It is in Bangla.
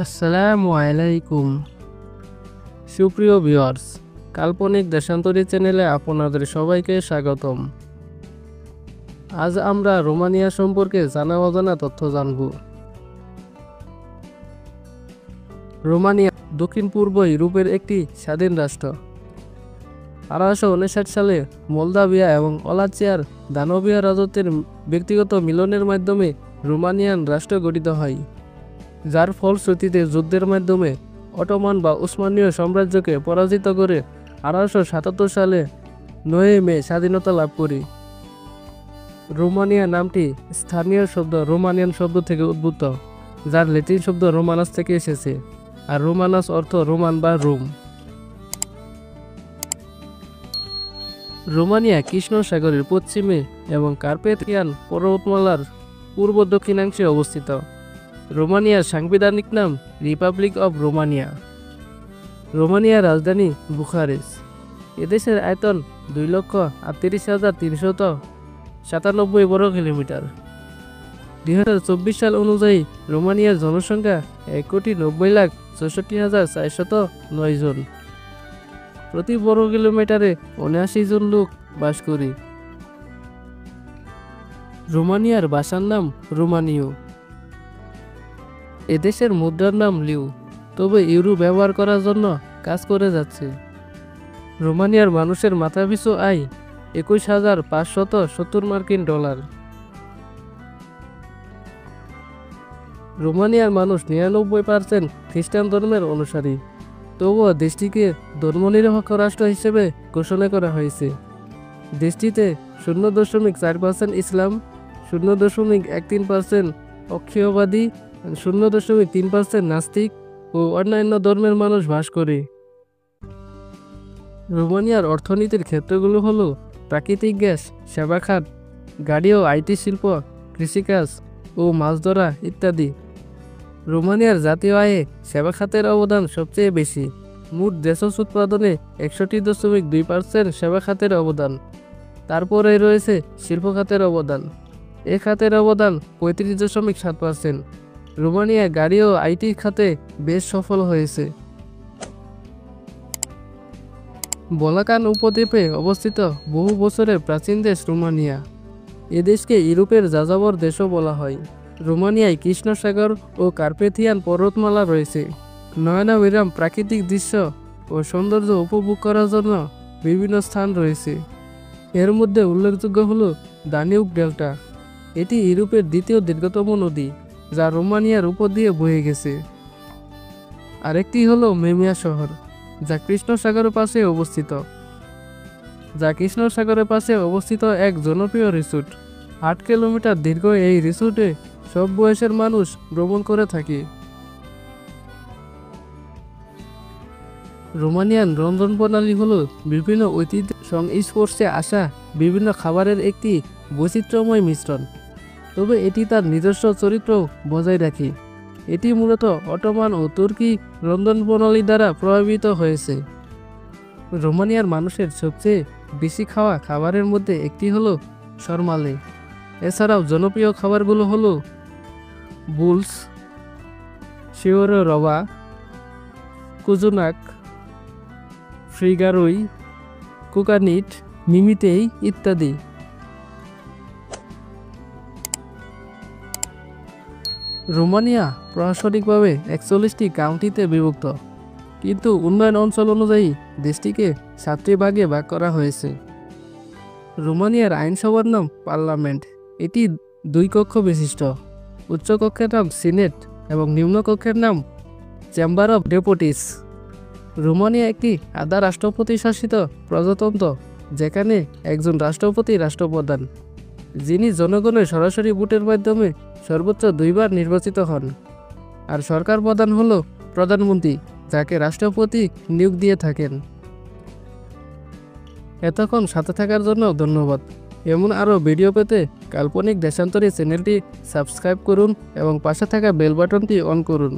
আসসালামু আলাইকুম সুপ্রিয় ভিউয়ার্স, কাল্পনিক দেশান্তরী চ্যানেলে আপনাদের সবাইকে স্বাগতম। আজ আমরা রোমানিয়া সম্পর্কে জানা অজানা তথ্য জানব। রোমানিয়া দক্ষিণ পূর্ব ইউরোপের একটি স্বাধীন রাষ্ট্র। 1859 সালে মোলদাভিয়া এবং ওলাচিয়ার দানবীয় রাজত্বের ব্যক্তিগত মিলনের মাধ্যমে রোমানিয়ান রাষ্ট্র গঠিত হয়, যার ফলশ্রুতিতে যুদ্ধের মাধ্যমে অটোমান বা উসমানীয় সাম্রাজ্যকে পরাজিত করে 1877 সালে 9 মে স্বাধীনতা লাভ করে। রোমানিয়া নামটি স্থানীয় শব্দ রোমানিয়ান শব্দ থেকে উদ্ভূত, যার ল্যাটিন শব্দ রোমানাস থেকে এসেছে, আর রোমানাস অর্থ রোমান বা রোম। রোমানিয়া কৃষ্ণ সাগরের পশ্চিমে এবং কার্পেথিয়ান পর্বতমালার পূর্ব দক্ষিণাংশে অবস্থিত। রোমানিয়ার সাংবিধানিক নাম রিপাবলিক অব রোমানিয়া। রোমানিয়ার রাজধানী বুখারেস্ট। এদেশের আয়তন 2,38,397 বর্গ কিলোমিটার। 2024 সাল অনুযায়ী রোমানিয়ার জনসংখ্যা 1,90,64,409 জন। প্রতি বর্গ কিলোমিটারে 79 জন লোক বাস করে। রোমানিয়ার ভাষার নাম রোমানীয়। এদেশের মুদ্রার নাম লিউ, তবে ইউরো ব্যবহার করার জন্য কাজ করে যাচ্ছে। রোমানিয়ার মানুষের মাথাপিছু আয় 21,570 মার্কিন ডলার। রোমানিয়ার মানুষ 99% খ্রিস্টান ধর্মের অনুসারী, তবুও দেশটিকে ধর্মনিরপেক্ষ রাষ্ট্র হিসেবে ঘোষণা করা হয়েছে। দেশটিতে 0.4% ইসলাম, 0.13% অক্ষয়বাদী, 0.3% নাস্তিক ও অন্যান্য ধর্মের মানুষ বাস করে। রোমানিয়ার অর্থনীতির ক্ষেত্রগুলো হলো প্রাকৃতিক গ্যাস, সেবা খাত, গাড়ি ও আইটি শিল্প, কৃষিকাজ ও মাছ ধরা ইত্যাদি। রোমানিয়ার জাতীয় আয়ে সেবা খাতের অবদান সবচেয়ে বেশি। মোট দেশজ উৎপাদনে 61.2% সেবা খাতের অবদান। তারপরে রয়েছে শিল্প খাতের অবদান। এ খাতের অবদান 35.7%। রোমানিয়া গাড়ি ও আইটি খাতে বেশ সফল হয়েছে। বলাকান উপদ্বীপে অবস্থিত বহু বছরের প্রাচীন দেশ রোমানিয়া। এ দেশকে ইউরোপের যাযাবর দেশও বলা হয়। রোমানিয়ায় কৃষ্ণ সাগর ও কার্পেথিয়ান পর্বতমালা রয়েছে। নয়নাভিরাম প্রাকৃতিক দৃশ্য ও সৌন্দর্য উপভোগ করার জন্য বিভিন্ন স্থান রয়েছে। এর মধ্যে উল্লেখযোগ্য হল দানিউব ডেল্টা। এটি ইউরোপের দ্বিতীয় দীর্ঘতম নদী, যা রোমানিয়ার উপর দিয়ে বয়ে গেছে। আরেকটি হলো মেমিয়া শহর, যা কৃষ্ণ সাগরের পাশে অবস্থিত এক জনপ্রিয় রিসোর্ট। 8 কিলোমিটার দীর্ঘ এই রিসোর্টে সব বয়সের মানুষ ভ্রমণ করে থাকে। রোমানিয়ান রন্ধন প্রণালী হলো বিভিন্ন ঐতিহ্য সংস্পর্শে আসা বিভিন্ন খাবারের একটি বৈচিত্র্যময় মিশ্রণ, তবে এটি তার নিজস্ব চরিত্র বজায় রাখে। এটি মূলত অটোমান ও তুর্কি রন্ধন প্রণালী দ্বারা প্রভাবিত হয়েছে। রোমানিয়ার মানুষের সবচেয়ে বেশি খাওয়া খাবারের মধ্যে একটি হলো সরমালে। এছাড়াও জনপ্রিয় খাবারগুলো হলো বুলস, শিওরো রবা, কুজুনাক, ফ্রিগারুই, কুকানিট, মিমিতেই ইত্যাদি। রোমানিয়া প্রশাসনিকভাবে 41টি কাউন্টিতে বিভক্ত, কিন্তু উন্নয়ন অঞ্চল অনুযায়ী দেশটিকে 7টি ভাগে ভাগ করা হয়েছে। রোমানিয়ার আইনসভার নাম পার্লামেন্ট। এটি 2 কক্ষ বিশিষ্ট। উচ্চ কক্ষের নাম সিনেট এবং নিম্ন কক্ষের নাম চেম্বার অব ডেপুটিস। রোমানিয়া একটি আধা রাষ্ট্রপতি শাসিত প্রজাতন্ত্র, যেখানে একজন রাষ্ট্রপতি রাষ্ট্রপ্রধান, যিনি জনগণের সরাসরি ভোটের মাধ্যমে সর্বোচ্চ 2 বার নির্বাচিত হন। আর সরকার প্রধান হল প্রধানমন্ত্রী, যাকে রাষ্ট্রপতি নিয়োগ দিয়ে থাকেন। এতক্ষণ সাথে থাকার জন্য ধন্যবাদ। এমন আরও ভিডিও পেতে কাল্পনিক দেশান্তরী চ্যানেলটি সাবস্ক্রাইব করুন এবং পাশে থাকা বেল বাটনটি অন করুন।